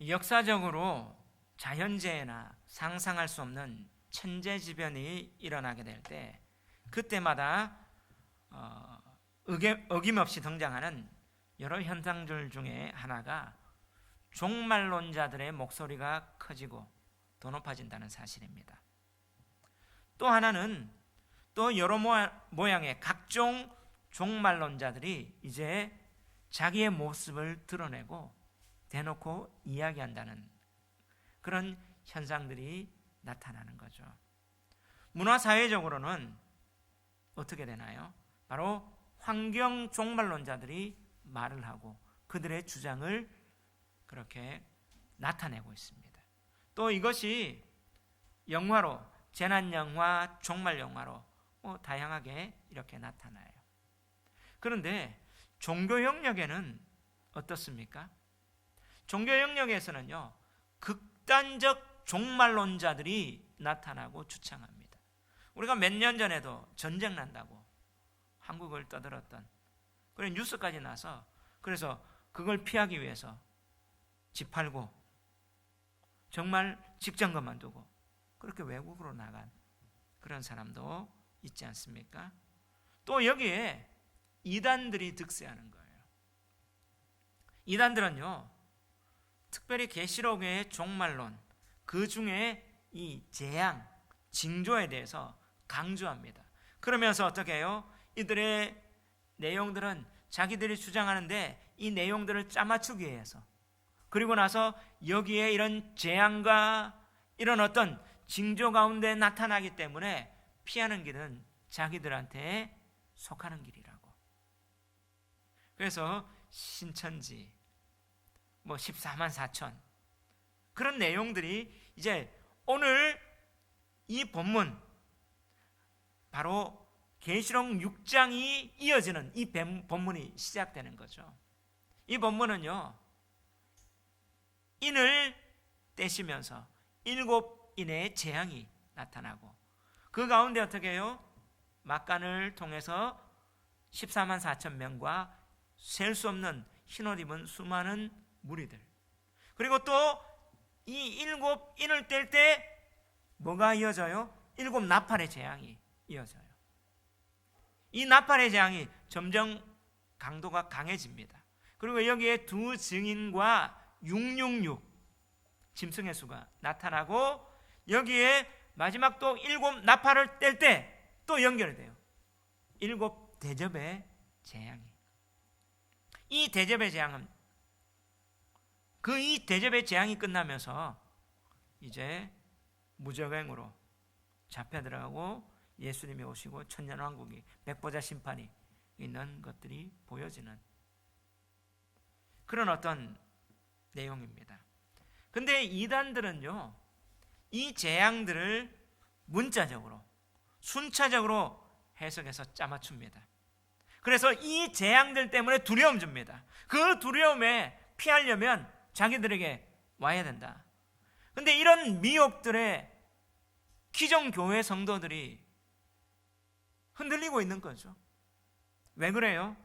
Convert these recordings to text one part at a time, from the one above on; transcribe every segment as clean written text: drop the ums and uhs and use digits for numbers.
역사적으로 자연재해나 상상할 수 없는 천재지변이 일어나게 될 때 그때마다 어김없이 등장하는 여러 현상들 중에 하나가 종말론자들의 목소리가 커지고 더 높아진다는 사실입니다. 또 하나는 또 여러 모양의 각종 종말론자들이 이제 자기의 모습을 드러내고 대놓고 이야기한다는 그런 현상들이 나타나는 거죠. 문화사회적으로는 어떻게 되나요? 바로 환경 종말론자들이 말을 하고 그들의 주장을 그렇게 나타내고 있습니다. 또 이것이 영화로, 재난영화, 종말영화로 다양하게 이렇게 나타나요. 그런데 종교 영역에는 어떻습니까? 종교 영역에서는요, 극단적 종말론자들이 나타나고 주창합니다. 우리가 몇 년 전에도 전쟁 난다고 한국을 떠들었던 그런 뉴스까지 나서 그래서 그걸 피하기 위해서 집 팔고 정말 직장 그만두고 그렇게 외국으로 나간 그런 사람도 있지 않습니까? 또 여기에 이단들이 득세하는 거예요. 이단들은요, 특별히 계시록의 종말론, 그 중에 이 재앙, 징조에 대해서 강조합니다. 그러면서 어떻게 해요? 이들의 내용들은 자기들이 주장하는데 이 내용들을 짜맞추기 위해서, 그리고 나서 여기에 이런 재앙과 이런 어떤 징조 가운데 나타나기 때문에 피하는 길은 자기들한테 속하는 길이라고. 그래서 신천지, 14만 4천 그런 내용들이 이제 오늘 이 본문, 바로 계시록 6장이 이어지는 이 본문이 시작되는 거죠. 이 본문은요, 인을 떼시면서 7인의 재앙이 나타나고 그 가운데 어떻게 해요? 막간을 통해서 14만 4천 명과 셀 수 없는 흰옷 입은 수많은 무리들, 그리고 또 이 7인을 뗄 때 뭐가 이어져요? 7 나팔의 재앙이 이어져요. 이 나팔의 재앙이 점점 강도가 강해집니다. 그리고 여기에 두 증인과 666 짐승의 수가 나타나고 여기에 마지막 또 7 나팔을 뗄 때 또 연결이 돼요. 7 대접의 재앙이. 이 대접의 재앙은 이 대접의 재앙이 끝나면서 이제 무저갱으로 잡혀 들어가고 예수님이 오시고 천년왕국이 백보자 심판이 있는 것들이 보여지는 그런 어떤 내용입니다. 근데 이단들은요, 이 재앙들을 문자적으로 순차적으로 해석해서 짜맞춥니다. 그래서 이 재앙들 때문에 두려움 줍니다. 그 두려움에 피하려면 자기들에게 와야 된다. 근데 이런 미혹들에 기존 교회 성도들이 흔들리고 있는 거죠. 왜 그래요?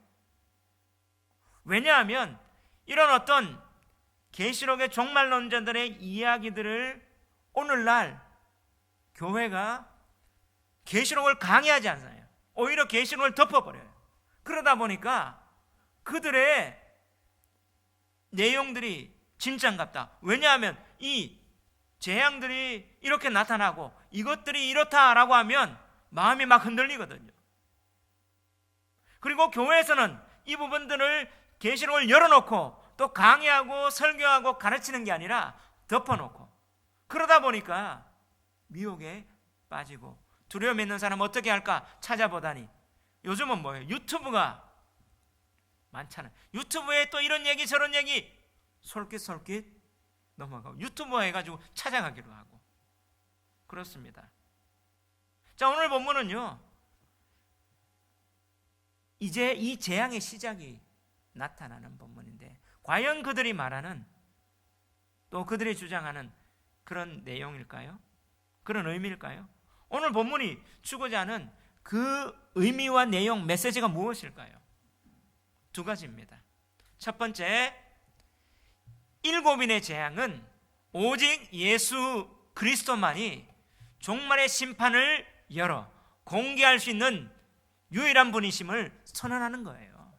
왜냐하면 이런 어떤 계시록의 종말론자들의 이야기들을 오늘날 교회가 계시록을 강의하지 않아요. 오히려 계시록을 덮어버려요. 그러다 보니까 그들의 내용들이 진짠갑다. 왜냐하면 이 재앙들이 이렇게 나타나고 이것들이 이렇다라고 하면 마음이 막 흔들리거든요. 그리고 교회에서는 이 부분들을 계시록을 열어놓고 또 강의하고 설교하고 가르치는 게 아니라 덮어놓고, 그러다 보니까 미혹에 빠지고 두려움 있는 사람 어떻게 할까 찾아보다니 요즘은 뭐예요? 유튜브가 많잖아요. 유튜브에 또 이런 얘기 저런 얘기 솔깃솔깃 넘어가고 유튜브 해가지고 찾아가기로 하고 그렇습니다. 자, 오늘 본문은요, 이제 이 재앙의 시작이 나타나는 본문인데 과연 그들이 말하는 또 그들이 주장하는 그런 내용일까요? 그런 의미일까요? 오늘 본문이 주고자 하는 그 의미와 내용, 메시지가 무엇일까요? 두 가지입니다. 첫 번째, 일곱인의 재앙은 오직 예수 그리스도만이 종말의 심판을 열어 공개할 수 있는 유일한 분이심을 선언하는 거예요.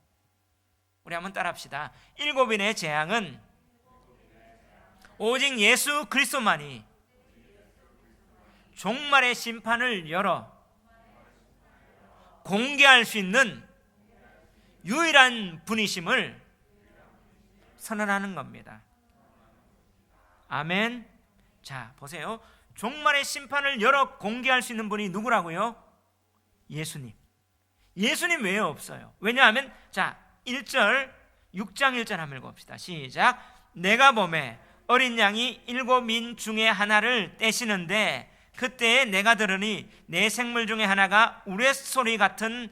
우리 한번 따라합시다. 일곱인의 재앙은 오직 예수 그리스도만이 종말의 심판을 열어 공개할 수 있는 유일한 분이심을 선언하는 겁니다. 아멘. 자, 보세요. 종말의 심판을 열어 공개할 수 있는 분이 누구라고요? 예수님. 예수님 외에 없어요. 왜냐하면 자, 1절 6장 1절 한번 읽어봅시다. 시작. 내가 보매 어린 양이 일곱 인 중에 하나를 떼시는데 그때에 내가 들으니 내 생물 중에 하나가 우레소리 같은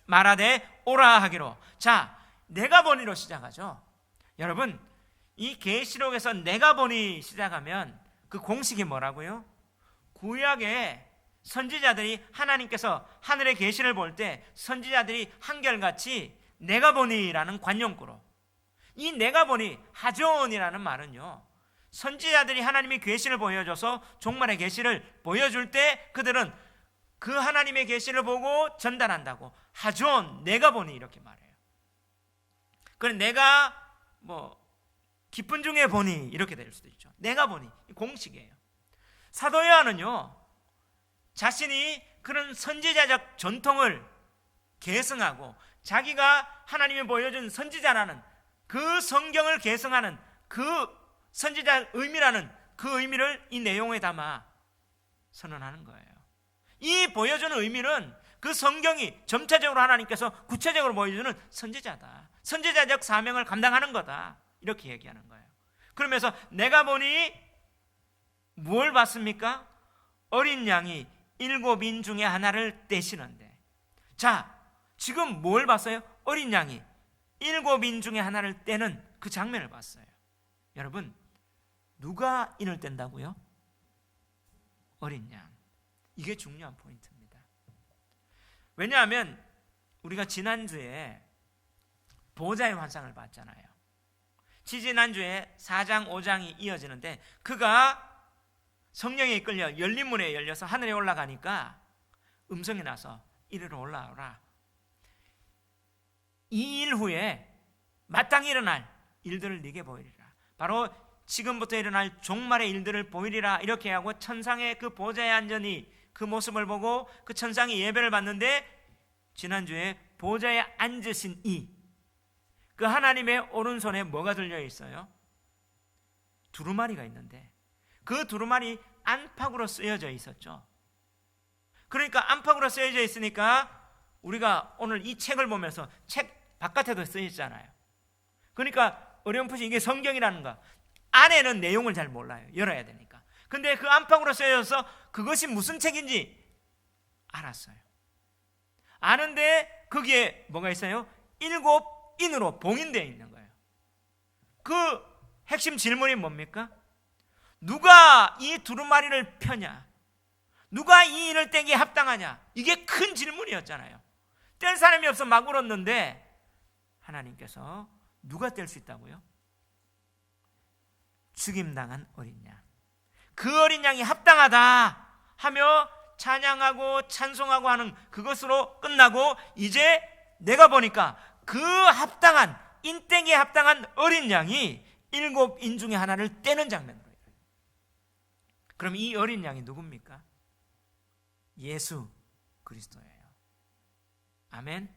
말하되 오라 하기로. 자, 내가 보니로 시작하죠. 여러분, 이 계시록에서 내가 보니 시작하면 그 공식이 뭐라고요? 구약에 선지자들이 하나님께서 하늘의 계시를 볼 때 선지자들이 한결같이 내가 보니라는 관용구로, 이 내가 보니 하존이라는 말은요, 선지자들이 하나님의 계시를 보여줘서 종말의 계시를 보여줄 때 그들은 그 하나님의 계시를 보고 전달한다고 하존, 내가 보니 이렇게 말해요. 그래, 내가 기쁜 중에 보니 이렇게 될 수도 있죠. 내가 보니 공식이에요. 사도 요한은요, 자신이 그런 선지자적 전통을 계승하고 자기가 하나님이 보여준 선지자라는 그 성경을 계승하는 그 선지자 의미라는 그 의미를 이 내용에 담아 선언하는 거예요. 이 보여주는 의미는 그 성경이 점차적으로 하나님께서 구체적으로 보여주는 선지자다, 선지자적 사명을 감당하는 거다, 이렇게 얘기하는 거예요. 그러면서 내가 보니 뭘 봤습니까? 어린 양이 일곱 인 중에 하나를 떼시는데. 자, 지금 뭘 봤어요? 어린 양이 일곱 인 중에 하나를 떼는 그 장면을 봤어요. 여러분, 누가 인을 뗀다고요? 어린 양. 이게 중요한 포인트입니다. 왜냐하면 우리가 지난주에 보좌의 환상을 봤잖아요. 지지난주에 4장 5장이 이어지는데 그가 성령에 이끌려 열린 문에 열려서 하늘에 올라가니까 음성이 나서 이리로 올라오라. 이 일 후에 마땅히 일어날 일들을 네게 보이리라. 바로 지금부터 일어날 종말의 일들을 보이리라, 이렇게 하고 천상의 그 보좌에 앉으니 그 모습을 보고 그 천상이 예배를 받는데, 지난주에 보좌에 앉으신 그 하나님의 오른손에 뭐가 들려 있어요? 두루마리가 있는데 그 두루마리 안팎으로 쓰여져 있었죠. 그러니까 안팎으로 쓰여져 있으니까 우리가 오늘 이 책을 보면서 책 바깥에도 쓰여 있잖아요. 그러니까 어렴풋이 이게 성경이라는 거, 안에는 내용을 잘 몰라요. 열어야 되니까. 근데 그 안팎으로 쓰여져서 그것이 무슨 책인지 알았어요. 아는데 거기에 뭐가 있어요? 일곱 인으로 봉인되어 있는 거예요. 그 핵심 질문이 뭡니까? 누가 이 두루마리를 펴냐? 누가 이 인을 떼기에 합당하냐? 이게 큰 질문이었잖아요. 뗄 사람이 없어 막 울었는데 하나님께서 누가 뗄 수 있다고요? 죽임당한 어린 양. 그 어린 양이 합당하다 하며 찬양하고 찬송하고 하는 그것으로 끝나고, 이제 내가 보니까 그 합당한, 인땡이에 합당한 어린 양이 일곱 인 중에 하나를 떼는 장면으로. 그럼 이 어린 양이 누굽니까? 예수 그리스도예요. 아멘.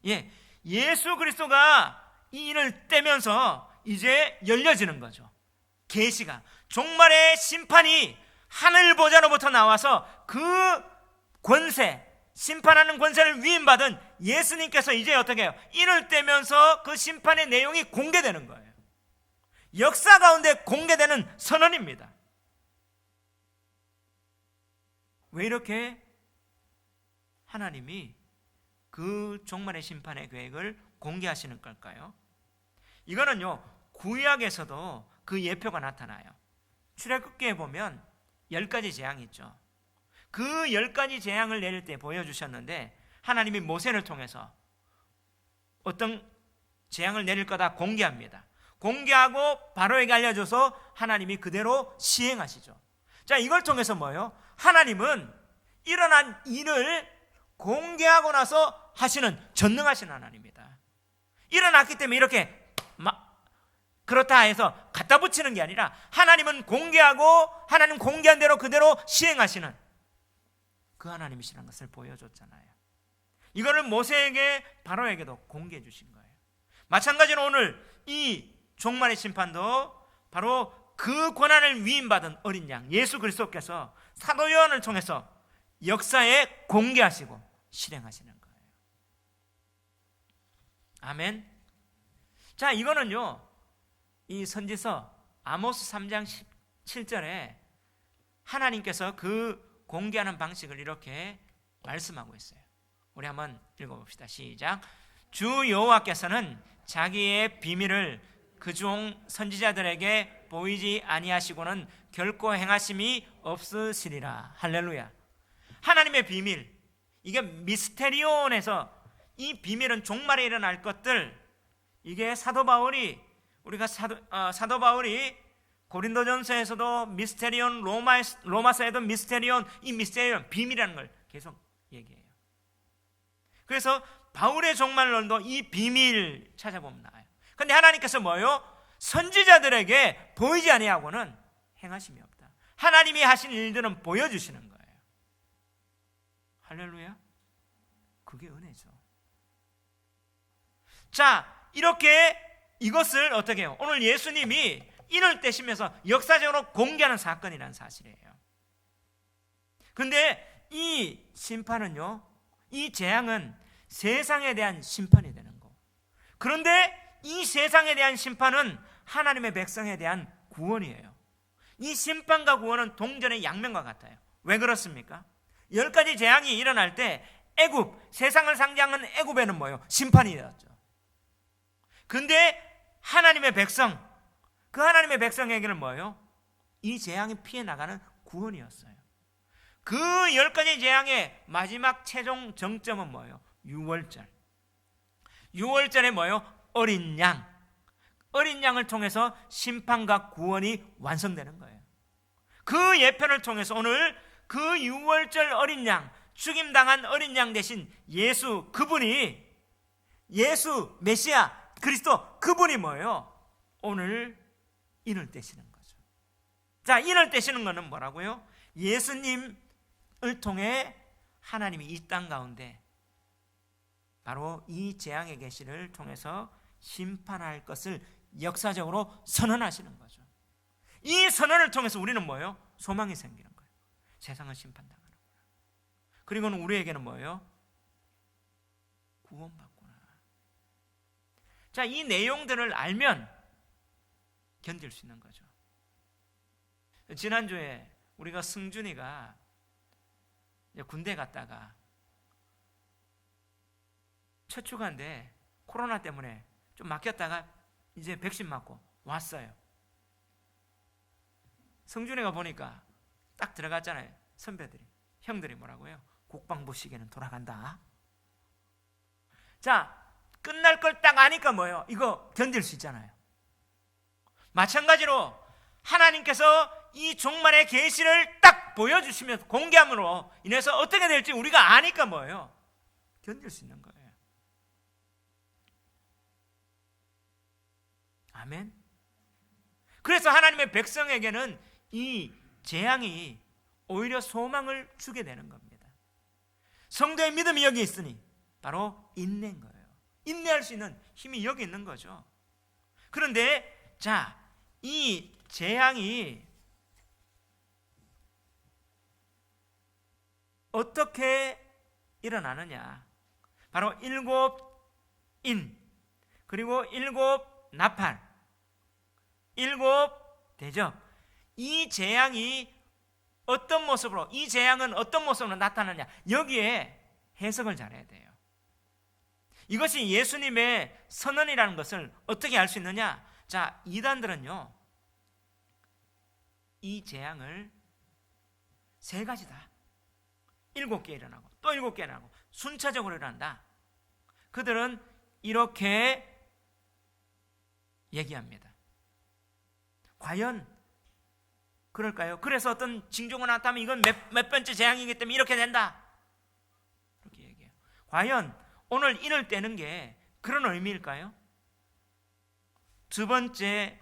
예, 예수 그리스도가 이 인을 떼면서 이제 열려지는 거죠. 계시가, 종말의 심판이 하늘 보좌로부터 나와서 그 권세, 심판하는 권세를 위임받은 예수님께서 이제 어떻게 해요? 인을 떼면서 그 심판의 내용이 공개되는 거예요. 역사 가운데 공개되는 선언입니다. 왜 이렇게 하나님이 그 종말의 심판의 계획을 공개하시는 걸까요? 이거는요, 구약에서도 그 예표가 나타나요. 출애굽기에 보면 10가지 재앙이 있죠. 그 10가지 재앙을 내릴 때 보여주셨는데, 하나님이 모세를 통해서 어떤 재앙을 내릴 거다 공개합니다. 공개하고 바로에게 알려줘서 하나님이 그대로 시행하시죠. 자, 이걸 통해서 뭐예요? 하나님은 일어난 일을 공개하고 나서 하시는 전능하신 하나님입니다. 일어났기 때문에 이렇게 그렇다 해서 갖다 붙이는 게 아니라 하나님은 공개하고 하나님 공개한 대로 그대로 시행하시는 그 하나님이시라는 것을 보여줬잖아요. 이거를 모세에게 바로에게도 공개해 주신 거예요. 마찬가지로 오늘 이 종말의 심판도 바로 그 권한을 위임받은 어린 양 예수 그리스도께서 사도 요한을 통해서 역사에 공개하시고 실행하시는 거예요. 아멘. 자, 이거는요, 이 선지서 아모스 3장 7절에 하나님께서 그 공개하는 방식을 이렇게 말씀하고 있어요. 우리 한번 읽어봅시다. 시작. 주 여호와께서는 자기의 비밀을 그종 선지자들에게 보이지 아니하시고는 결코 행하심이 없으시리라. 할렐루야. 하나님의 비밀, 이게 미스테리온에서 이 비밀은 종말에 일어날 것들, 이게 사도 바울이 우리가 사도 바울이 고린도전서에서도 미스테리온, 로마서에도 미스테리온, 이 미스테리온 비밀이라는 걸 계속 얘기해요. 그래서 바울의 종말론도 이 비밀 찾아보면 나와요. 근데 하나님께서 뭐예요? 선지자들에게 보이지 아니하고는 행하심이 없다. 하나님이 하신 일들은 보여주시는 거예요. 할렐루야. 그게 은혜죠. 자, 이렇게 이것을 어떻게 해요? 오늘 예수님이 인을 떼시면서 역사적으로 공개하는 사건이라는 사실이에요. 근데 이 심판은요, 이 재앙은 세상에 대한 심판이 되는 거. 그런데 이 세상에 대한 심판은 하나님의 백성에 대한 구원이에요. 이 심판과 구원은 동전의 양면과 같아요. 왜 그렇습니까? 10가지 재앙이 일어날 때 애굽, 세상을 상징하는 애굽에는 뭐예요? 심판이 되었죠. 근데 하나님의 백성, 그 하나님의 백성에게는 뭐예요? 이 재앙이 피해 나가는 구원이었어요. 그 10가지 재앙의 마지막 최종 정점은 뭐예요? 유월절. 유월절에 뭐예요? 어린 양. 어린 양을 통해서 심판과 구원이 완성되는 거예요. 그 예편을 통해서 오늘 그 유월절 어린 양, 죽임당한 어린 양 대신 예수, 그분이 예수 메시아 그리스도, 그분이 뭐예요? 오늘 인을 떼시는 거죠. 자, 인을 떼시는 거는 뭐라고요? 예수님을 통해 하나님이 이 땅 가운데 바로 이 재앙의 계시를 통해서 심판할 것을 역사적으로 선언하시는 거죠. 이 선언을 통해서 우리는 뭐예요? 소망이 생기는 거예요. 세상은 심판당하는 거예요. 그리고는 우리에게는 뭐예요? 구원받구나. 자, 이 내용들을 알면 견딜 수 있는 거죠. 지난주에 우리가 승준이가 군대 갔다가 첫 휴가인데 코로나 때문에 좀 막혔다가 이제 백신 맞고 왔어요. 승준이가 보니까 딱 들어갔잖아요. 선배들이, 형들이 뭐라고요? 국방부 시계는 돌아간다. 자, 끝날 걸 딱 아니까 뭐예요? 이거 견딜 수 있잖아요. 마찬가지로 하나님께서 이 종말의 계시를 딱 보여주시면서 공개함으로 인해서 어떻게 될지 우리가 아니까 뭐예요? 견딜 수 있는 거예요. 아멘. 그래서 하나님의 백성에게는 이 재앙이 오히려 소망을 주게 되는 겁니다. 성도의 믿음이 여기 있으니 바로 인내인 거예요. 인내할 수 있는 힘이 여기 있는 거죠. 그런데 자, 이 재앙이 어떻게 일어나느냐? 바로 7인, 그리고 7나팔, 7대접. 이 재앙이 어떤 모습으로, 이 재앙은 어떤 모습으로 나타나냐? 여기에 해석을 잘해야 돼요. 이것이 예수님의 선언이라는 것을 어떻게 알 수 있느냐? 자, 이단들은요, 이 재앙을 3가지다. 7개 일어나고 또 7개 일어나고 순차적으로 일어난다. 그들은 이렇게 얘기합니다. 과연 그럴까요? 그래서 어떤 징조가 나타나면 이건 몇 번째 재앙이기 때문에 이렇게 된다, 이렇게 얘기해요. 과연 오늘 인을 떼는 게 그런 의미일까요? 두 번째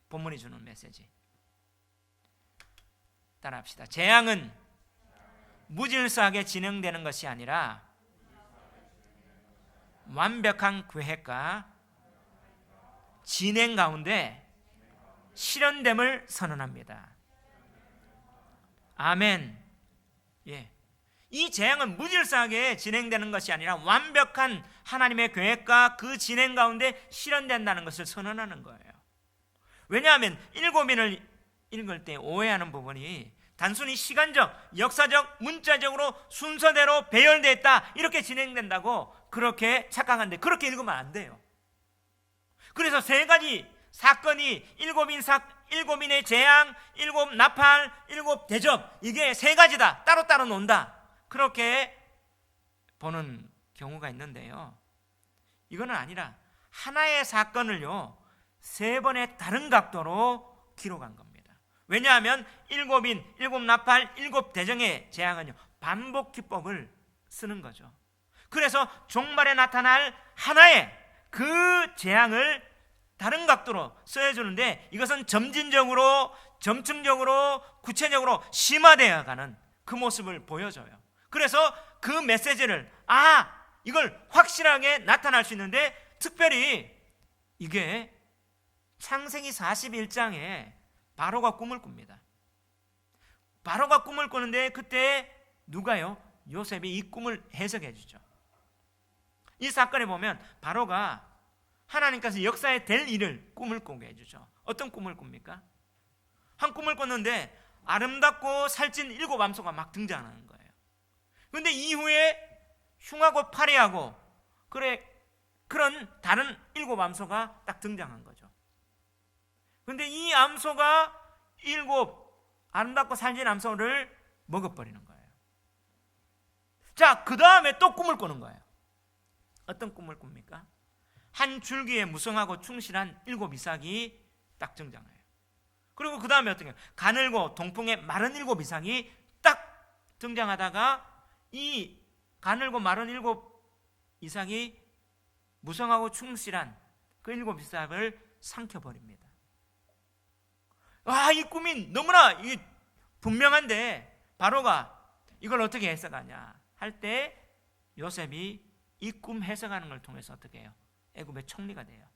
본문이 주는 메시지 따라합시다. 재앙은 무질서하게 진행되는 것이 아니라 완벽한 계획과 진행 가운데 실현됨을 선언합니다. 아멘. 예. 이 재앙은 무질서하게 진행되는 것이 아니라 완벽한 하나님의 계획과 그 진행 가운데 실현된다는 것을 선언하는 거예요. 왜냐하면 일곱인을 읽을 때 오해하는 부분이 단순히 시간적, 역사적, 문자적으로 순서대로 배열됐다, 이렇게 진행된다고 그렇게 착각하는데 그렇게 읽으면 안 돼요. 그래서 세 가지 사건이 일곱인의 재앙, 일곱 나팔, 일곱 대접, 이게 세 가지다, 따로따로 논다, 그렇게 보는 경우가 있는데요, 이거는 아니라 하나의 사건을요 세 번의 다른 각도로 기록한 겁니다. 왜냐하면 일곱인, 일곱 나팔, 일곱 대정의 재앙은요 반복 기법을 쓰는 거죠. 그래서 종말에 나타날 하나의 그 재앙을 다른 각도로 써주는데, 이것은 점진적으로, 점층적으로, 구체적으로 심화되어 가는 그 모습을 보여줘요. 그래서 그 메시지를 이걸 확실하게 나타날 수 있는데, 특별히 이게 창세기 41장에 바로가 꿈을 꿉니다. 바로가 꿈을 꾸는데 그때 누가요? 요셉이 이 꿈을 해석해 주죠. 이 사건에 보면 바로가 하나님께서 역사에 될 일을 꿈을 꾸게 해주죠. 어떤 꿈을 꿉니까? 한 꿈을 꿨는데 아름답고 살찐 일곱 암소가 막 등장하는 거예요. 그런데 이후에 흉하고 파리하고 그런 다른 일곱 암소가 딱 등장한 거죠. 그런데 이 암소가 일곱 아름답고 살찐 암소를 먹어버리는 거예요. 자, 그 다음에 또 꿈을 꾸는 거예요. 어떤 꿈을 꿉니까? 한 줄기에 무성하고 충실한 일곱 이삭이 딱 등장해요. 그리고 그 다음에 어떤 게 가늘고 동풍에 마른 일곱 이삭이 딱 등장하다가 이 가늘고 마른 일곱 이삭이 무성하고 충실한 그 일곱 이삭을 삼켜버립니다. 이 꿈이 너무나 분명한데 바로가 이걸 어떻게 해석하냐 할 때 요셉이 이 꿈 해석하는 걸 통해서 어떻게 해요? 애굽의 총리가 돼요.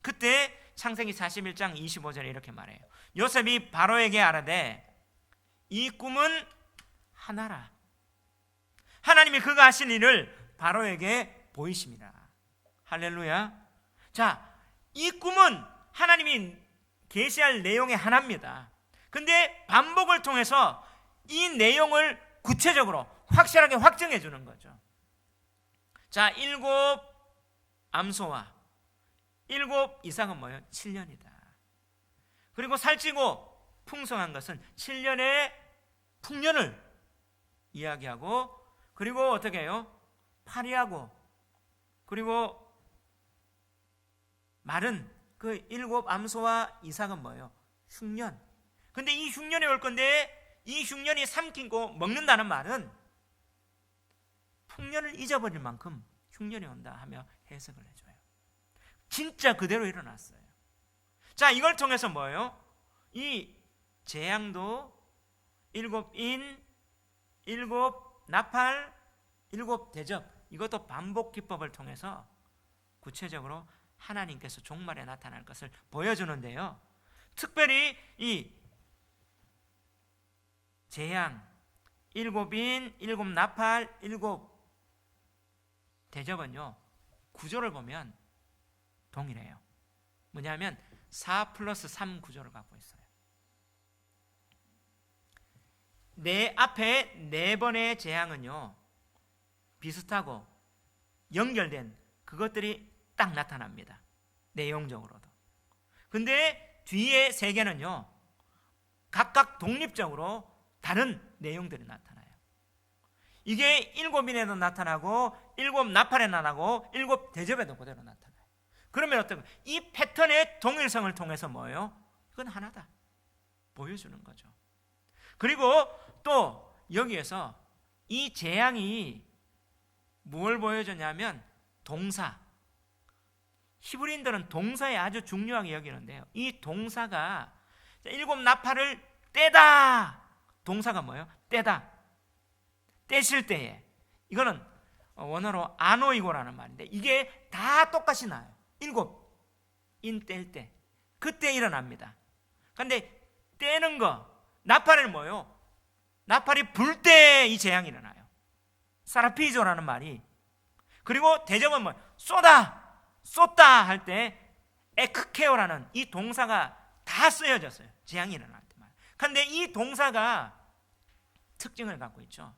그때 창세기 41장 25절에 이렇게 말해요. 요셉이 바로에게 아뢰되 이 꿈은 하나라. 하나님이 그가 하실 일을 바로에게 보이십니다. 할렐루야. 자, 이 꿈은 하나님이 계시할 내용의 하나입니다. 근데 반복을 통해서 이 내용을 구체적으로 확실하게 확정해 주는 거죠. 자, 일곱 암소와 일곱 이삭은 뭐예요? 7년이다. 그리고 살찌고 풍성한 것은 7년의 풍년을 이야기하고, 그리고 어떻게 해요? 파리하고 그리고 마른 그 일곱 암소와 이삭은 뭐예요? 흉년. 근데 이 흉년이 올 건데 이 흉년이 삼키고 먹는다는 말은 풍년을 잊어버릴 만큼 흉년이 온다 하며 해석을 해줘요. 진짜 그대로 일어났어요. 자, 이걸 통해서 뭐예요? 이 재앙도 일곱 인, 일곱 나팔, 일곱 대접, 이것도 반복 기법을 통해서 구체적으로 하나님께서 종말에 나타날 것을 보여주는데요, 특별히 이 재앙, 일곱 인, 일곱 나팔, 일곱 대접은요 구조를 보면 동일해요. 뭐냐면 4+3 구조를 갖고 있어요. 내 앞에 네 번의 재앙은요 비슷하고 연결된 그것들이 딱 나타납니다. 내용적으로도. 근데 뒤에 세 개는요 각각 독립적으로 다른 내용들이 나타나요. 이게 일곱인에도 나타나고 일곱 나팔에 나타나고 일곱 대접에도 그대로 나타나요. 그러면 어떤 이 패턴의 동일성을 통해서 뭐예요? 그건 하나다 보여주는 거죠. 그리고 또 여기에서 이 재앙이 뭘 보여주냐면 동사. 히브리인들은 동사에 아주 중요하게 여기는데요. 이 동사가 7 나팔을 떼다. 동사가 뭐예요? 떼다. 떼실 때에. 이거는 원어로 아노이고라는 말인데 이게 다 똑같이 나요. 7 뗄 때. 그때 일어납니다. 그런데 떼는 거, 나팔은 뭐예요? 나팔이 불 때 이 재앙이 일어나요. 사라피조라는 말이. 그리고 대접은 뭐 쏟다 할 때 에크케오라는 이 동사가 다 쓰여졌어요. 재앙이 일어날 때만. 그런데 이 동사가 특징을 갖고 있죠.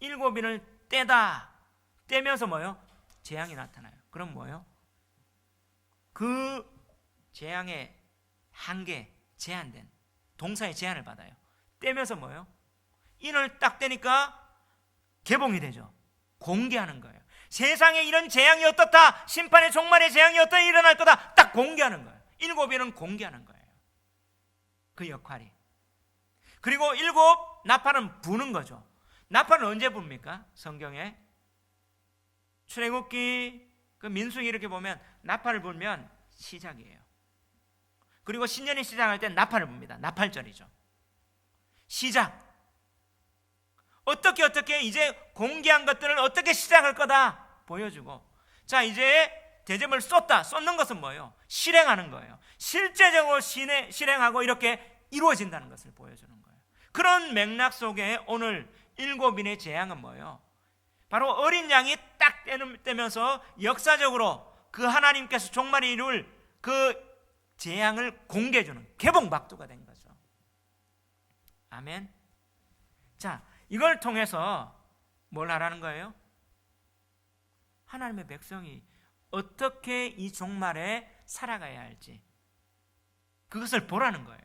7인을 떼면서 뭐예요? 재앙이 나타나요. 그럼 뭐예요? 그 재앙의 한계, 제한된 동사의 제한을 받아요. 떼면서 뭐예요? 인을 딱 떼니까 개봉이 되죠. 공개하는 거예요. 세상에 이런 재앙이 어떻다, 심판의 종말의 재앙이 어떻다 일어날 거다, 딱 공개하는 거예요. 7인은 공개하는 거예요. 그 역할이. 그리고 7 나팔은 부는 거죠. 나팔은 언제 붑니까? 성경에 출애굽기 그 민수기 이렇게 보면 나팔을 불면 시작이에요. 그리고 신년이 시작할 때 나팔을 붑니다. 나팔절이죠. 시작. 어떻게 이제 공개한 것들을 어떻게 시작할 거다 보여주고, 자 이제 대접을 쏟는 것은 뭐예요? 실행하는 거예요. 실제적으로 실행하고 이렇게 이루어진다는 것을 보여주는 거예요. 그런 맥락 속에 오늘 7인의 재앙은 뭐예요? 바로 어린 양이 딱 떼면서 역사적으로 그 하나님께서 종말에 이룰 그 재앙을 공개해주는 개봉박두가 된 거죠. 아멘. 자, 이걸 통해서 뭘 하라는 거예요? 하나님의 백성이 어떻게 이 종말에 살아가야 할지 그것을 보라는 거예요.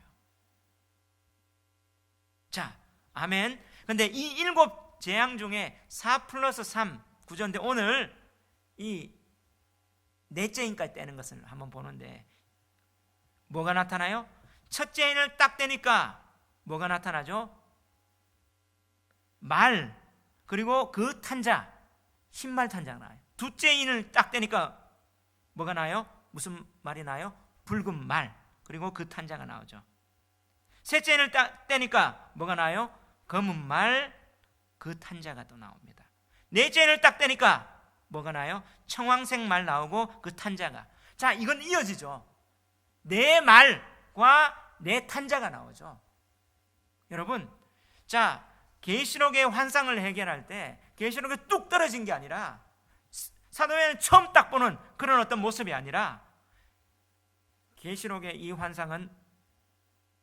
자, 아멘. 근데 이 7 재앙 중에 4+3 구조인데 오늘 이 넷째 인까지 떼는 것을 한번 보는데 뭐가 나타나요? 첫째 인을 딱 떼니까 뭐가 나타나죠? 말, 그리고 그 탄자, 흰말 탄자가 나요. 둘째 인을 딱 떼니까 뭐가 나요? 무슨 말이 나요? 붉은 말, 그리고 그 탄자가 나오죠. 셋째 인을 딱 떼니까 뭐가 나요? 검은 말, 그 탄자가 또 나옵니다. 넷째 인을 딱 떼니까 뭐가 나요? 청황색 말 나오고 그 탄자가. 자, 이건 이어지죠. 네 말과 네 탄자가 나오죠. 여러분, 자, 계시록의 환상을 해결할 때 계시록에 뚝 떨어진 게 아니라 사도행전 처음 딱 보는 그런 어떤 모습이 아니라 계시록의 이 환상은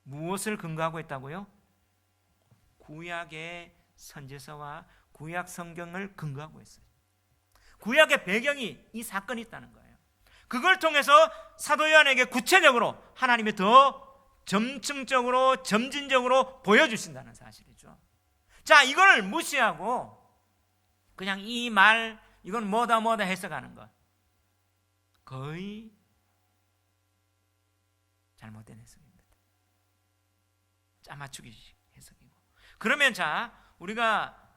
무엇을 근거하고 있다고요? 구약의 선지서와 구약 성경을 근거하고 있어요. 구약의 배경이 이 사건이 있다는 거예요. 그걸 통해서 사도 요한에게 구체적으로 하나님이 더 점층적으로 점진적으로 보여주신다는 사실이죠. 자, 이걸 무시하고 그냥 이 말 이건 뭐다 해석하는 것 거의 잘못된 해석입니다. 짜맞추기 해석이고. 그러면 자, 우리가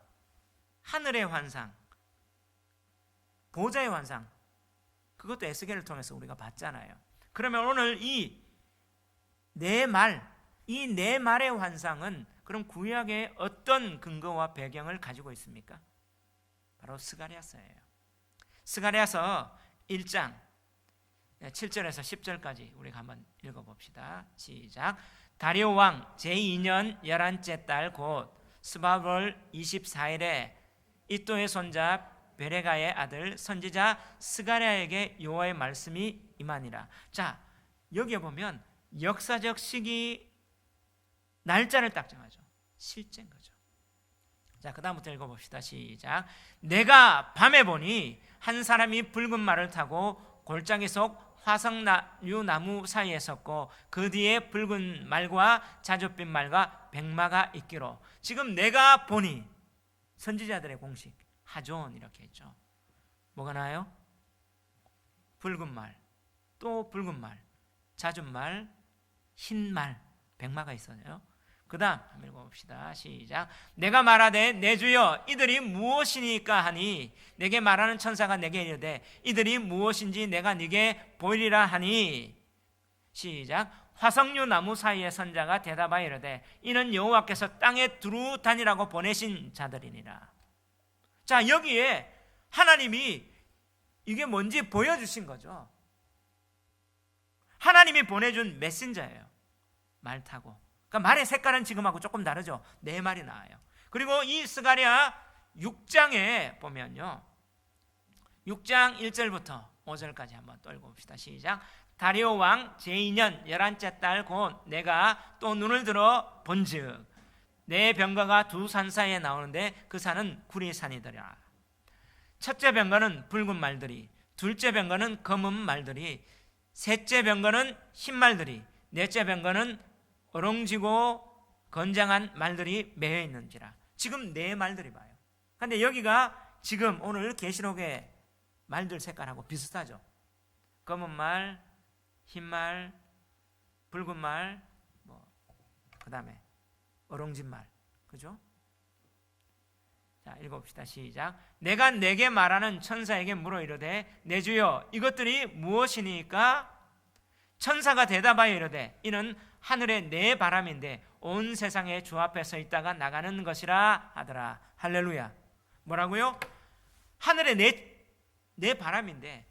하늘의 환상, 보좌의 환상, 그것도 에스겔을 통해서 우리가 봤잖아요. 그러면 오늘 이 네 말의 환상은 그럼 구약의 어떤 근거와 배경을 가지고 있습니까? 바로 스가랴서예요. 스가랴서 1장 7절에서 10절까지 우리가 한번 읽어봅시다. 시작. 다리오 왕 제2년 11째 달 곧 스바볼 24일에 이또의 손자 베레가의 아들 선지자 스가랴에게 여호와의 말씀이 임하니라. 자, 여기에 보면 역사적 시기 날짜를 딱 정하죠. 실제인 거죠. 자, 그 다음부터 읽어봅시다. 시작. 내가 밤에 보니 한 사람이 붉은 말을 타고 골짜기 속 화석류 나무 사이에 섰고 그 뒤에 붉은 말과 자줏빛 말과 백마가 있기로. 지금 내가 보니 선지자들의 공식 하존 이렇게 했죠. 뭐가 나요? 붉은 말, 또 붉은 말, 잦은 말, 흰말, 백마가 있어요. 그 다음 한번 읽어봅시다. 시작. 내가 말하되 내 주여 이들이 무엇이니까 하니 내게 말하는 천사가 내게 이르되 이들이 무엇인지 내가 네게 보이리라 하니. 시작. 화석류 나무 사이의 선자가 대답하여 이르되 이는 여호와께서 땅에 두루 다니라고 보내신 자들이니라. 자, 여기에 하나님이 이게 뭔지 보여주신 거죠. 하나님이 보내준 메신저예요. 말 타고. 그러니까 말의 색깔은 지금하고 조금 다르죠. 네 말이 나와요. 그리고 이 스가랴 6장에 보면요, 6장 1절부터 5절까지 한번 또 읽어봅시다. 시작. 다리오 왕 제2년 11째 달 곧 내가 또 눈을 들어 본즉 내 병거가 두 산 사이에 나오는데 그 산은 구리산이더라. 첫째 병거는 붉은 말들이, 둘째 병거는 검은 말들이, 셋째 병거는 흰 말들이, 넷째 병거는 어롱지고 건장한 말들이 매여 있는지라. 지금 네 말들이 봐요. 그런데 여기가 지금 오늘 계시록의 말들 색깔하고 비슷하죠. 검은 말, 흰 말, 붉은 말, 그 다음에 어롱진 말, 그죠? 자, 읽어봅시다. 시작. 내가 내게 말하는 천사에게 물어 이르되 내 주여 이것들이 무엇이니까? 천사가 대답하여 이르되 이는 하늘의 네 바람인데 온 세상에 주 앞에 서 있다가 나가는 것이라 하더라. 할렐루야. 뭐라고요? 하늘의 네 바람인데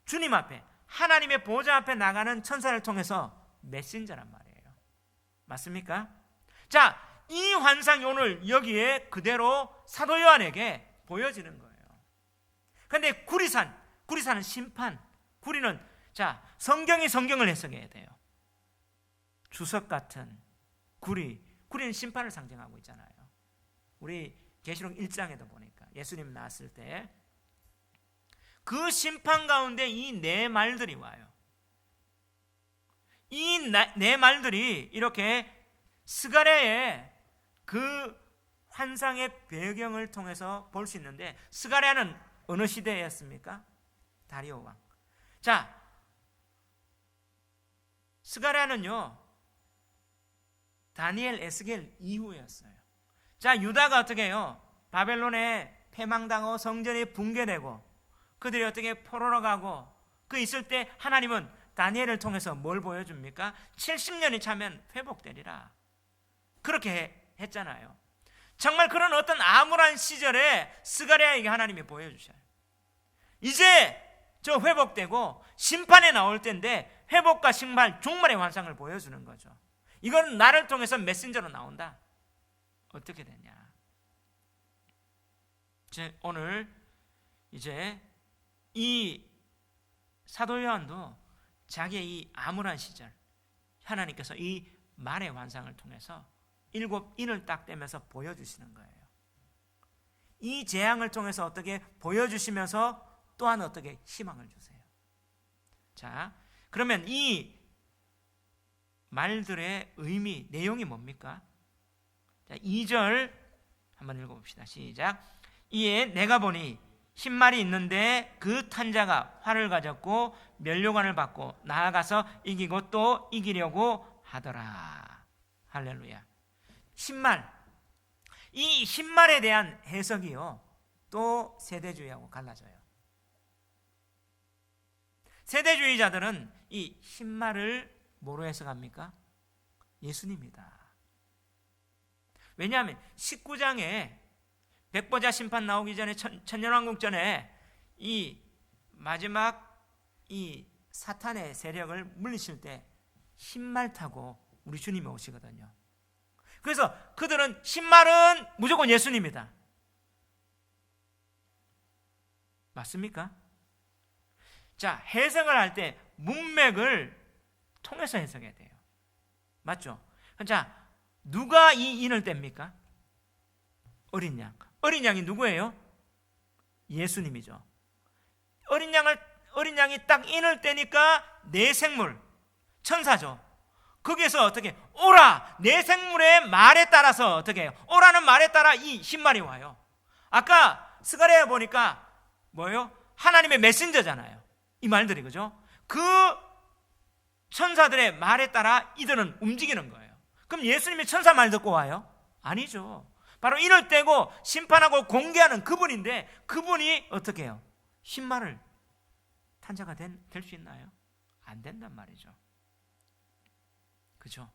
주님 앞에, 하나님의 보좌 앞에 나가는 천사를 통해서 메신저란 말이에요. 맞습니까? 자, 이 환상이 오늘 여기에 그대로 사도 요한에게 보여지는 거예요. 그런데 구리산은 심판, 구리는, 자, 성경이 성경을 해석해야 돼요. 주석 같은 구리는 심판을 상징하고 있잖아요. 우리 계시록 1장에도 보니까 예수님 나왔을 때 그 심판 가운데 이 네 말들이 와요. 이 네 말들이 이렇게 스가랴의 그 환상의 배경을 통해서 볼 수 있는데, 스가랴는 어느 시대였습니까? 다리오 왕. 자, 스가랴는요 다니엘, 에스겔 이후였어요. 자, 유다가 어떻게 해요? 바벨론에 패망당하고 성전이 붕괴되고 그들이 어떻게 포로로 가고 그 있을 때 하나님은 다니엘을 통해서 뭘 보여줍니까? 70년이 차면 회복되리라. 그렇게 했잖아요. 정말 그런 어떤 암울한 시절에 스가랴에게 하나님이 보여주셔요. 이제 저 회복되고 심판에 나올 때인데 회복과 승발, 종말의 환상을 보여주는 거죠. 이건 나를 통해서 메신저로 나온다. 어떻게 되냐? 오늘 이제 이 사도 요한도 자기의 이 암울한 시절, 하나님께서 이 말의 환상을 통해서 7인을 딱 떼면서 보여주시는 거예요. 이 재앙을 통해서 어떻게 보여주시면서 또한 어떻게 희망을 주세요. 자, 그러면 이 말들의 의미, 내용이 뭡니까? 자, 2절 한번 읽어봅시다. 시작. 이에 내가 보니 흰말이 있는데 그 탄자가 활을 가졌고 면류관을 받고 나아가서 이기고 또 이기려고 하더라. 할렐루야. 흰말, 이 흰말에 대한 해석이요 또 세대주의하고 갈라져요. 세대주의자들은 이 흰말을 뭐로 해석합니까? 예수님이다. 왜냐하면 19장에 백보자 심판 나오기 전에 천년왕국 전에 이 마지막 이 사탄의 세력을 물리칠 때 흰말 타고 우리 주님이 오시거든요. 그래서 그들은 흰말은 무조건 예수님이다. 맞습니까? 자, 해석을 할 때 문맥을 통해서 해석해야 돼요. 맞죠? 자, 누가 이 인을 뗍니까? 어린 양. 어린 양이 누구예요? 예수님이죠. 어린 양이 딱 인을 떼니까 내 생물, 천사죠. 거기에서 어떻게 오라, 내 생물의 말에 따라서 어떻게 해요? 오라는 말에 따라 이 흰말이 와요. 아까 스가랴에 보니까 뭐예요? 하나님의 메신저잖아요. 이 말들이, 그죠? 그 천사들의 말에 따라 이들은 움직이는 거예요. 그럼 예수님이 천사 말 듣고 와요? 아니죠. 바로 이를 떼고 심판하고 공개하는 그분인데, 그분이 어떻게 해요? 흰말을 탄 자가 될 수 있나요? 안 된단 말이죠. 그죠?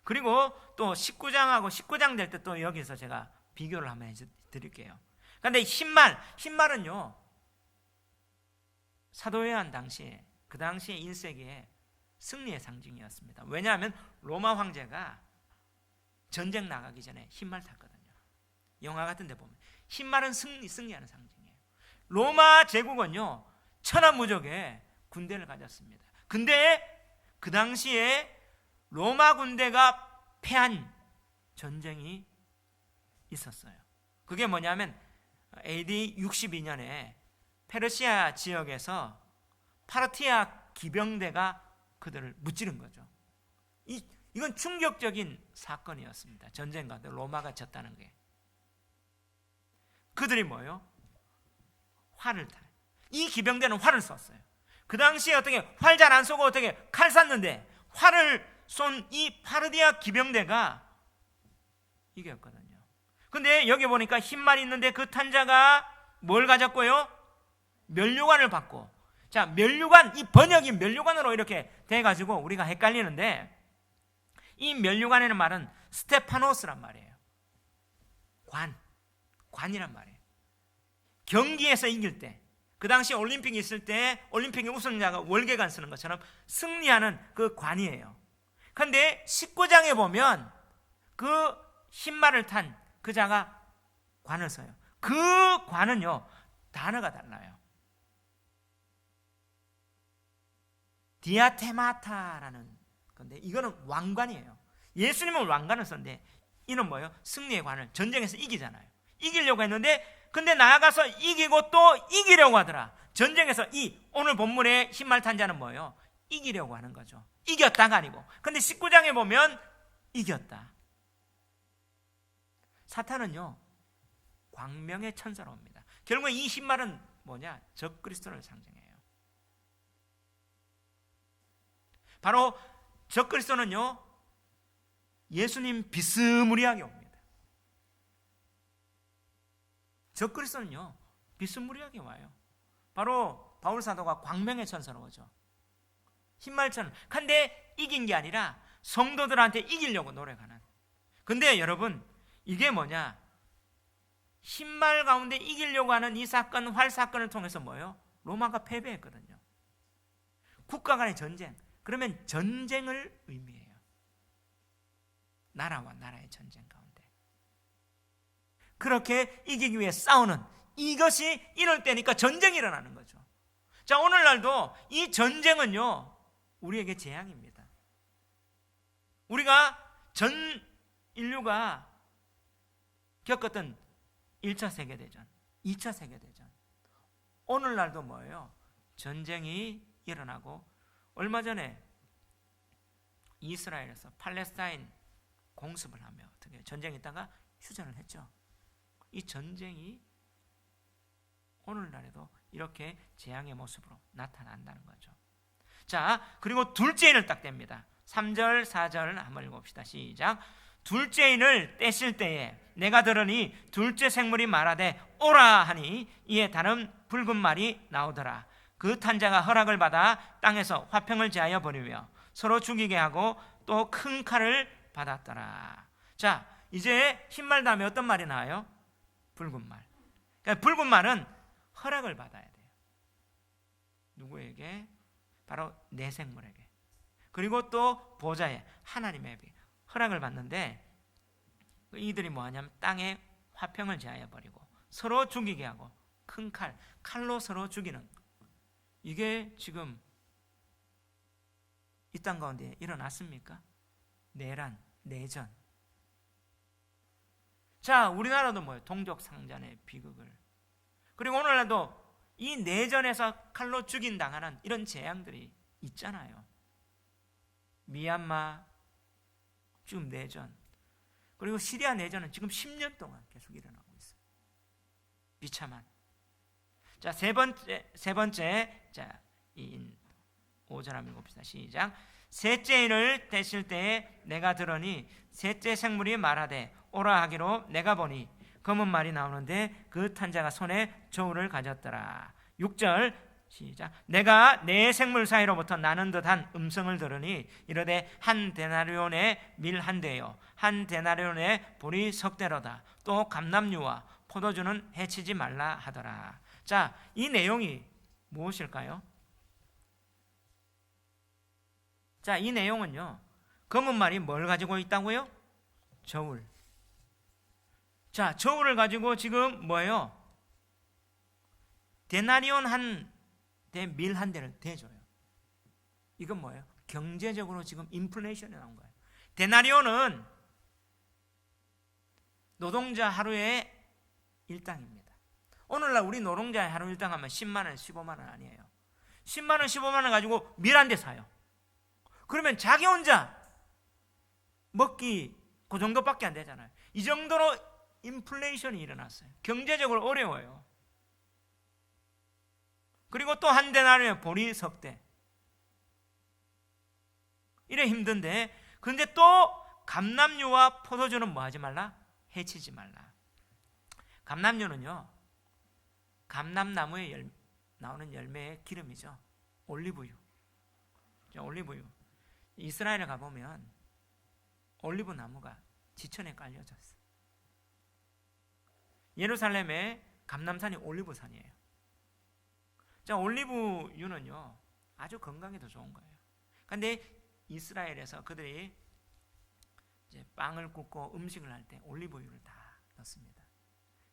그리고 또 19장하고 19장 될 때 또 여기서 제가 비교를 한번 해드릴게요. 그런데 흰말은요, 사도 요한 당시에, 그 당시에 1세기에 승리의 상징이었습니다. 왜냐하면 로마 황제가 전쟁 나가기 전에 흰말 탔거든요. 영화 같은 데 보면 흰말은 승리하는 상징이에요. 로마 제국은요, 천하무적의 군대를 가졌습니다. 근데 그 당시에 로마 군대가 패한 전쟁이 있었어요. 그게 뭐냐면 AD 62년에 페르시아 지역에서 파르티아 기병대가 그들을 무찌른 거죠. 이건 충격적인 사건이었습니다. 전쟁 가운데 로마가 졌다는 게. 그들이 뭐예요? 활을 타요. 이 기병대는 활을 쐈어요. 그 당시에 어떻게 활 잘 안 쏘고 어떻게 칼 쐈는데, 활을 쏜 이 파르디아 기병대가 이겼거든요. 근데 여기 보니까 흰말이 있는데 그 탄자가 뭘 가졌고요? 면류관을 받고. 자, 면류관, 이 번역이 면류관으로 이렇게 돼가지고 우리가 헷갈리는데, 이 면류관이라는 말은 스테파노스란 말이에요. 관이란 말이에요. 경기에서 이길 때, 그 당시 올림픽이 있을 때 올림픽의 우승자가 월계관 쓰는 것처럼 승리하는 그 관이에요. 그런데 19장에 보면 그 흰말을 탄 그 자가 관을 써요. 그 관은요, 단어가 달라요. 디아테마타라는 건데, 이거는 왕관이에요. 예수님은 왕관을 썼는데, 이는 뭐예요? 승리의 관을, 전쟁에서 이기잖아요. 이기려고 했는데, 근데 나아가서 이기고 또 이기려고 하더라. 전쟁에서 오늘 본문의 흰말 탄 자는 뭐예요? 이기려고 하는 거죠. 이겼다가 아니고. 근데 19장에 보면 이겼다. 사탄은요, 광명의 천사로 옵니다. 결국 이 흰말은 뭐냐? 적그리스도를 상징해요. 바로 적그리스도는요, 예수님 비스무리하게 옵니다. 적그리스도는요, 비스무리하게 와요. 바로 바울 사도가 광명의 천사로 오죠. 흰말처럼. 근데 이긴 게 아니라 성도들한테 이기려고 노력하는. 근데 여러분, 이게 뭐냐? 흰말 가운데 이기려고 하는 이 사건, 활 사건을 통해서 뭐예요? 로마가 패배했거든요. 국가 간의 전쟁. 그러면 전쟁을 의미해요. 나라와 나라의 전쟁 가운데. 그렇게 이기기 위해 싸우는, 이것이 이럴 때니까 전쟁이 일어나는 거죠. 자, 오늘날도 이 전쟁은요, 우리에게 재앙입니다. 우리가 전 인류가 겪었던 1차 세계대전, 2차 세계대전, 오늘날도 뭐예요? 전쟁이 일어나고, 얼마 전에 이스라엘에서 팔레스타인 공습을 하며 어떻게 전쟁이 있다가 휴전을 했죠. 이 전쟁이 오늘날에도 이렇게 재앙의 모습으로 나타난다는 거죠. 자, 그리고 둘째인을 딱 뗍니다. 3절, 4절 한번 읽어봅시다. 시작. 둘째인을 떼실 때에 내가 들으니 둘째 생물이 말하되 오라 하니 이에 다른 붉은 말이 나오더라. 그 탄자가 허락을 받아 땅에서 화평을 제하여 버리며 서로 죽이게 하고 또 큰 칼을 받았더라. 자, 이제 흰말 다음에 어떤 말이 나와요? 붉은 말. 그러니까 붉은 말은 허락을 받아야 돼요. 누구에게? 바로 내 생물에게. 그리고 또 보좌에, 하나님의 허락을 받는데, 이들이 뭐하냐면 땅에 화평을 제하여 버리고 서로 죽이게 하고 큰 칼로 서로 죽이는, 이게 지금 이 땅 가운데 일어났습니까? 내란, 내전. 자, 우리나라도 뭐예요? 동족상잔의 비극을. 그리고 오늘날도 이 내전에서 칼로 죽인 당하는 이런 재앙들이 있잖아요. 미얀마 지금 내전, 그리고 시리아 내전은 지금 10년 동안 계속 일어나고 있어요. 비참한. 자, 세 번째, 자, 5절 한번 읽어봅시다. 시작. 셋째 인을 떼실 때에 내가 들으니 셋째 생물이 말하되 오라 하기로 내가 보니 검은 말이 나오는데 그 탄자가 손에 저울을 가졌더라. 6절 시작. 내가 네 생물 사이로부터 나는 듯한 음성을 들으니 이르되 한 데나리온의 밀 한 대요 한 데나리온의 보리 석 대로다. 또 감람류와 포도주는 해치지 말라 하더라. 자, 이 내용이 무엇일까요? 자, 이 내용은요, 검은 말이 뭘 가지고 있다고요? 저울. 자, 저울을 가지고 지금 뭐예요? 데나리온 한 대 밀 한 대를 대줘요. 이건 뭐예요? 경제적으로 지금 인플레이션이 나온 거예요. 데나리온은 노동자 하루의 일당입니다. 오늘날 우리 노동자의 하루 일당 하면 10만 원, 15만 원 아니에요. 10만 원, 15만 원 가지고 밀 한 대 사요. 그러면 자기 혼자 먹기 그 정도밖에 안 되잖아요. 이 정도로 인플레이션이 일어났어요. 경제적으로 어려워요. 그리고 또 한 데나리온의 보리 석 대. 이래 힘든데, 근데 또 감람류와 포도주는 뭐 하지 말라? 해치지 말라. 감람류는요, 감람나무에 나오는 열매의 기름이죠. 올리브유. 올리브유. 이스라엘에 가보면 올리브 나무가 지천에 깔려져 있어요. 예루살렘의 감람산이 올리브산이에요. 자, 올리브유는요 아주 건강에도 좋은 거예요. 그런데 이스라엘에서 그들이 이제 빵을 굽고 음식을 할 때 올리브유를 다 넣습니다.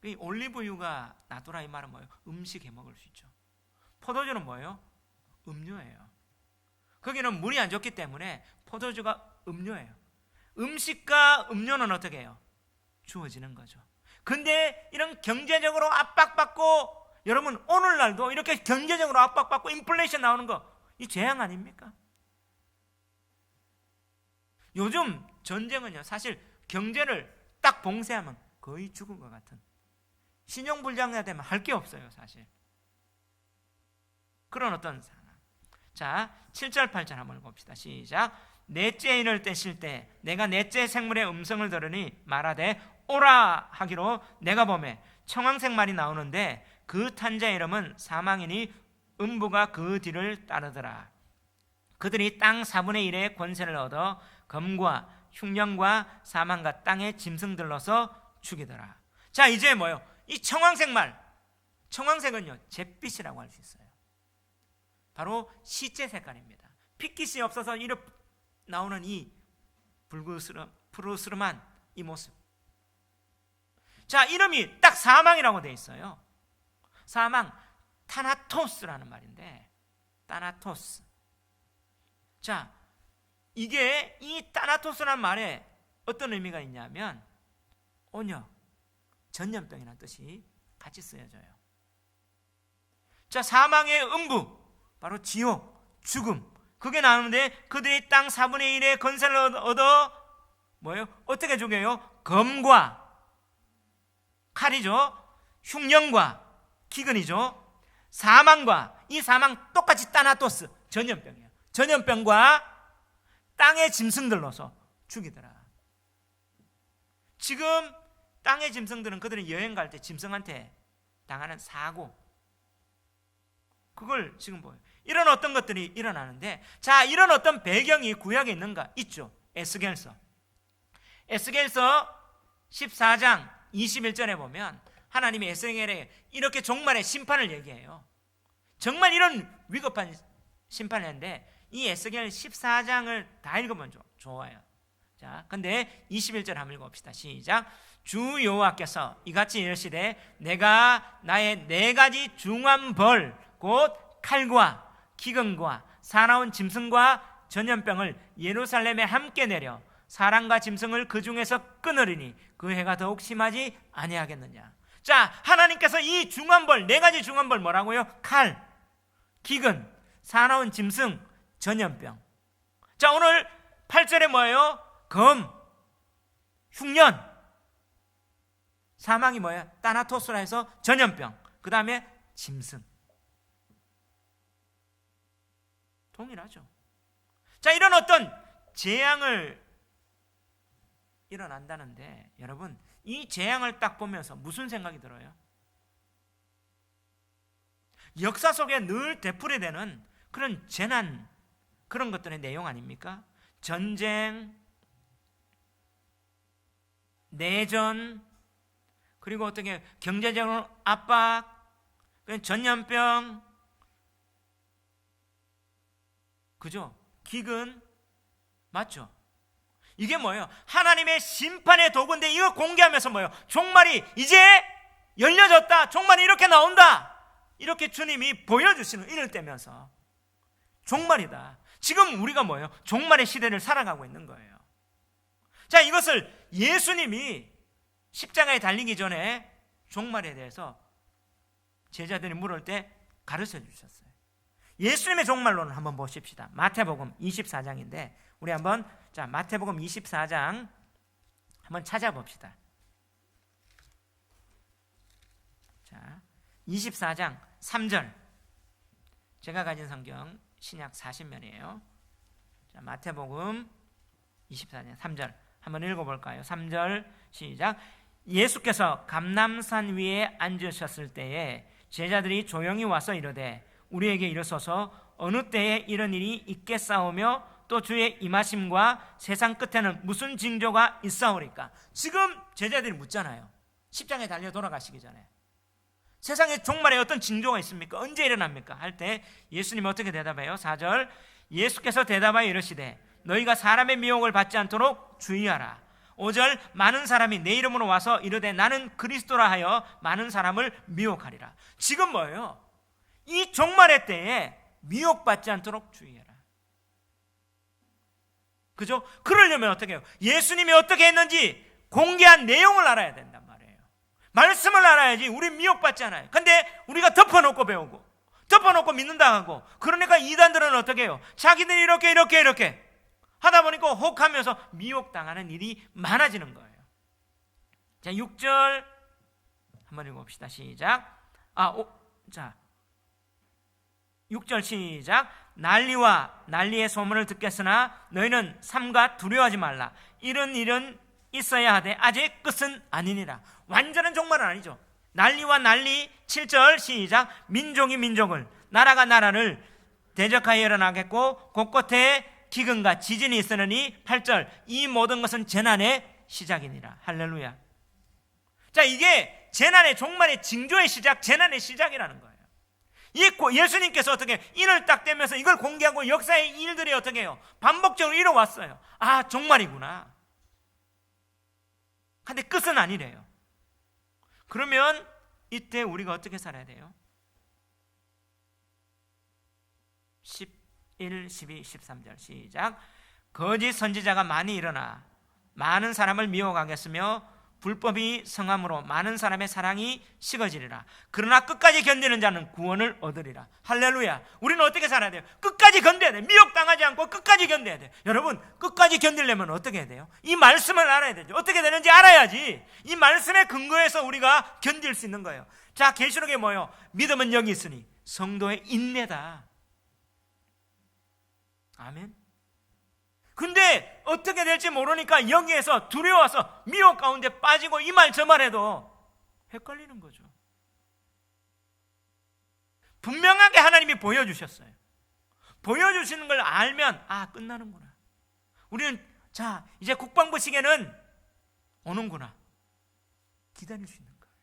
이 올리브유가 나토라 이 말은 뭐예요? 음식에 먹을 수 있죠. 포도주는 뭐예요? 음료예요. 거기는 물이 안 좋기 때문에 포도주가 음료예요. 음식과 음료는 어떻게 해요? 주어지는 거죠. 근데 이런 경제적으로 압박받고, 여러분 오늘날도 이렇게 경제적으로 압박받고 인플레이션 나오는 거, 이 재앙 아닙니까? 요즘 전쟁은요 사실 경제를 딱 봉쇄하면 거의 죽은 것 같은, 신용불량자 되면 할 게 없어요 사실. 그런 어떤 상황. 자, 7절 8절 한번 봅시다. 시작. 넷째 인을 떼실 때 내가 넷째 생물의 음성을 들으니 말하되 오라 하기로 내가 보매 청황색 말이 나오는데 그 탄자 이름은 사망이니 음부가 그 뒤를 따르더라. 그들이 땅 4분의 1의 권세를 얻어 검과 흉년과 사망과 땅의 짐승들로서 죽이더라. 자, 이제 뭐요? 이 청황색 말, 청황색은요 잿빛이라고 할 수 있어요. 바로 시체 색깔입니다. 핏깃이 없어서 이렇게 나오는 이 푸르스름한 이 모습. 자, 이름이 딱 사망이라고 되어 있어요. 사망, 타나토스라는 말인데, 타나토스. 자, 이게 이 타나토스라는 말에 어떤 의미가 있냐면 온역, 전염병이라는 뜻이 같이 쓰여져요. 자, 사망의 음부, 바로 지옥, 죽음, 그게 나오는데 그들이 땅 4분의 1의 건설을 얻어 뭐예요? 어떻게 죽여요? 검과 칼이죠. 흉년과 기근이죠. 사망과, 이 사망 똑같이 타나토스, 전염병이에요. 전염병과 땅의 짐승들로서 죽이더라. 지금 땅의 짐승들은 그들은 여행 갈 때 짐승한테 당하는 사고, 그걸 지금 보여요. 이런 어떤 것들이 일어나는데, 자, 이런 어떤 배경이 구약에 있는가? 있죠. 에스겔서 14장 21절에 보면 하나님이 에스겔에 이렇게 종말의 심판을 얘기해요. 정말 이런 위급한 심판을 했는데 이 에스겔 14장을 다 읽으면 좋아요. 자, 근데 21절 한번 읽어봅시다. 시작. 주 여호와께서 이같이 이르시되 내가 나의 4가지 중한 벌 곧 칼과 기근과 사나운 짐승과 전염병을 예루살렘에 함께 내려 사람과 짐승을 그 중에서 끊으리니 그 해가 더욱 심하지 아니하겠느냐. 자, 하나님께서 이 중한벌, 4가지 중한벌 뭐라고요? 칼, 기근, 사나운 짐승, 전염병. 자, 오늘 8절에 뭐예요? 검, 흉년, 사망이 뭐예요? 타나토스라 해서 전염병, 그 다음에 짐승. 동일하죠. 자, 이런 어떤 재앙을 일어난다는데 여러분, 이 재앙을 딱 보면서 무슨 생각이 들어요? 역사 속에 늘 되풀이되는 그런 재난, 그런 것들의 내용 아닙니까? 전쟁, 내전, 그리고 어떻게 경제적으로 압박, 전염병, 그죠? 기근, 맞죠? 이게 뭐예요? 하나님의 심판의 도구인데 이거 공개하면서 뭐예요? 종말이 이제 열려졌다, 종말이 이렇게 나온다, 이렇게 주님이 보여주시는, 이럴 때면서 종말이다. 지금 우리가 뭐예요? 종말의 시대를 살아가고 있는 거예요. 자, 이것을 예수님이 십자가에 달리기 전에 종말에 대해서 제자들이 물을 때 가르쳐 주셨어요. 예수님의 종말론을 한번 보십시다. 마태복음 24장인데 우리 한번, 자, 마태복음 24장 한번 찾아봅시다. 자, 24장 3절. 제가 가진 성경 신약 40면이에요. 자, 마태복음 24장 3절 한번 읽어볼까요? 3절 시작. 예수께서 감람산 위에 앉으셨을 때에 제자들이 조용히 와서 이르되 우리에게 이르소서 어느 때에 이런 일이 있겠사오며 또 주의 임하심과 세상 끝에는 무슨 징조가 있사오리까? 지금 제자들이 묻잖아요. 십자가에 달려 돌아가시기 전에 세상에 종말에 어떤 징조가 있습니까? 언제 일어납니까? 할 때 예수님이 어떻게 대답해요? 4절. 예수께서 대답하여 이르시되 너희가 사람의 미혹을 받지 않도록 주의하라. 5절. 많은 사람이 내 이름으로 와서 이르되 나는 그리스도라 하여 많은 사람을 미혹하리라. 지금 뭐예요? 이 종말의 때에 미혹받지 않도록 주의해라. 그죠? 그러려면 어떻게 해요? 예수님이 어떻게 했는지 공개한 내용을 알아야 된단 말이에요. 말씀을 알아야지 우리 미혹받지 않아요. 근데 우리가 덮어놓고 배우고 덮어놓고 믿는다 하고, 그러니까 이단들은 어떻게 해요? 자기들이 이렇게 하다 보니까 혹하면서 미혹당하는 일이 많아지는 거예요. 자, 6절 한번 읽어봅시다. 시작. 자, 6절 시작. 난리와 난리의 소문을 듣겠으나 너희는 삼가 두려워하지 말라. 이런 일은 있어야 하되 아직 끝은 아니니라. 완전한 종말은 아니죠. 난리와 난리. 7절 시작. 민족이 민족을, 나라가 나라를 대적하여 일어나겠고 곳곳에 기근과 지진이 있으니 8절. 이 모든 것은 재난의 시작이니라. 할렐루야. 자, 이게 재난의 종말의 징조의 시작, 재난의 시작이라는 거예요. 예수님께서 어떻게 인을 딱 떼면서 이걸 공개하고 역사의 일들이 어떻게 해요? 반복적으로 이뤄왔어요. 아, 종말이구나. 근데 끝은 아니래요. 그러면 이때 우리가 어떻게 살아야 돼요? 11, 12, 13절 시작. 거짓 선지자가 많이 일어나 많은 사람을 미혹하겠으며 불법이 성함으로 많은 사람의 사랑이 식어지리라. 그러나 끝까지 견디는 자는 구원을 얻으리라. 할렐루야. 우리는 어떻게 살아야 돼요? 끝까지 견뎌야 돼요. 미혹당하지 않고 끝까지 견뎌야 돼요. 여러분, 끝까지 견디려면 어떻게 해야 돼요? 이 말씀을 알아야 되죠. 어떻게 되는지 알아야지 이 말씀에 근거해서 우리가 견딜 수 있는 거예요. 자, 계시록에 뭐예요? 믿음은 여기 있으니 성도의 인내다. 아멘. 근데 어떻게 될지 모르니까 여기에서 두려워서 미혹 가운데 빠지고 이 말 저 말 해도 헷갈리는 거죠. 분명하게 하나님이 보여주셨어요. 보여주시는 걸 알면 끝나는구나. 우리는 자, 이제 국방부 시계는 오는구나. 기다릴 수 있는 거예요.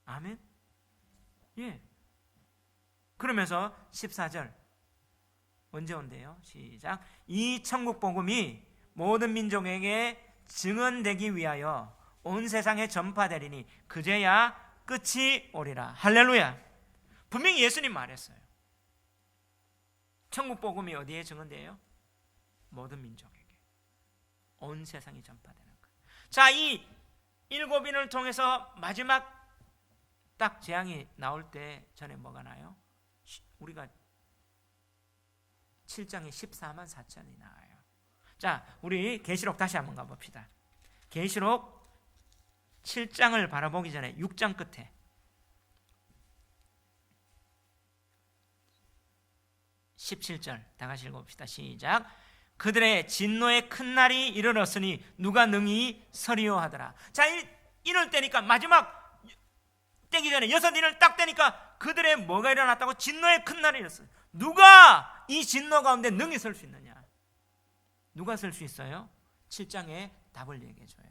아멘. 예. 그러면서 14절 언제 온대요? 시작. 이 천국 복음이 모든 민족에게 증언되기 위하여 온 세상에 전파되리니 그제야 끝이 오리라. 할렐루야. 분명히 예수님 말했어요. 천국 복음이 어디에 증언돼요? 모든 민족에게, 온 세상이 전파되는 거예요. 자, 이 7인을 통해서 마지막 딱 재앙이 나올 때 전에 뭐가 나요? 우리가 7장에 14만 4천이 나와요. 자, 우리 계시록 다시 한번 가봅시다. 계시록 7장을 바라보기 전에 6장 끝에 17절 다 같이 읽어봅시다. 시작. 그들의 진노의 큰 날이 이르렀으니 누가 능히 서리요 하더라. 자, 이럴 때니까 마지막 떼기 전에 6인을 딱 떼니까 그들의 뭐가 일어났다고? 진노의 큰 날이 일어났어요. 누가 이 진노 가운데 능히 설 수 있느냐? 누가 설 수 있어요? 7장에 답을 얘기해 줘요.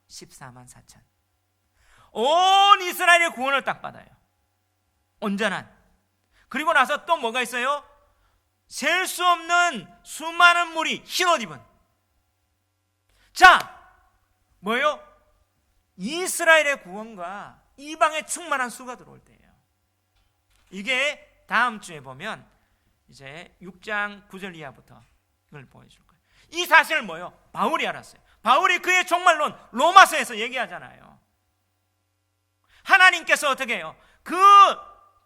14만 4천. 온 이스라엘의 구원을 딱 받아요. 온전한. 그리고 나서 또 뭐가 있어요? 셀 수 없는 수많은 무리, 흰옷 입은. 자, 뭐예요? 이스라엘의 구원과 이방의 충만한 수가 들어올 때예요. 이게 다음 주에 보면 이제 6장 9절 이하부터 이걸 보여줄 거예요. 이 사실을 뭐예요? 바울이 알았어요. 바울이 그의 종말론 로마서에서 얘기하잖아요. 하나님께서 어떻게 해요? 그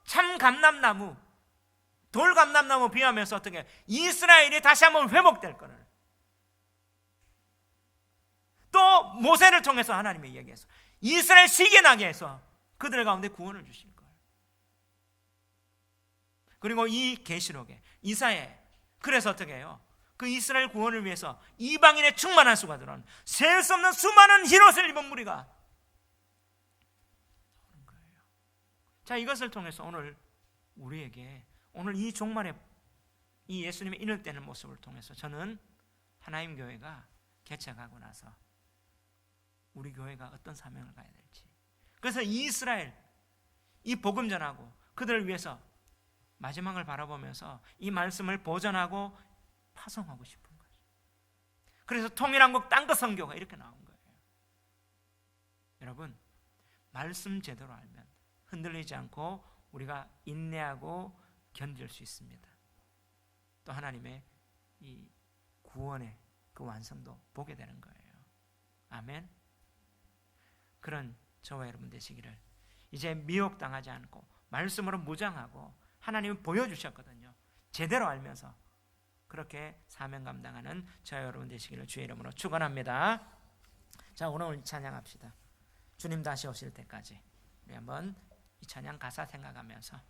참 감람나무, 돌 감람나무 비하면서 어떻게 해요? 이스라엘이 다시 한번 회복될 거를. 또 모세를 통해서 하나님이 얘기해서 이스라엘 시계 나게 해서 그들 가운데 구원을 주실 거예요. 그리고 이 계시록에 이사야에 그래서 어떻게 해요? 그 이스라엘 구원을 위해서 이방인의 충만한 수가 들어오는 셀 수 없는 수많은 흰옷을 입은 무리가 나오는 거예요. 자, 이것을 통해서 오늘 우리에게 오늘 이 종말에 이 예수님의 인을되는 모습을 통해서 저는 하나님 교회가 개척하고 나서 우리 교회가 어떤 사명을 가야 될지, 그래서 이스라엘 이 복음 전하고 그들을 위해서 마지막을 바라보면서 이 말씀을 보존하고 파송하고 싶은 거죠. 그래서 통일한국 땅끝 선교가 이렇게 나온 거예요. 여러분, 말씀 제대로 알면 흔들리지 않고 우리가 인내하고 견딜 수 있습니다. 또 하나님의 이 구원의 그 완성도 보게 되는 거예요. 아멘. 그런 저와 여러분 되시기를. 이제 미혹당하지 않고 말씀으로 무장하고 하나님은 보여주셨거든요. 제대로 알면서 그렇게 사명 감당하는 저와 여러분 되시기를 주의 이름으로 축원합니다. 자, 오늘 찬양합시다. 주님 다시 오실 때까지 우리 한번 이 찬양 가사 생각하면서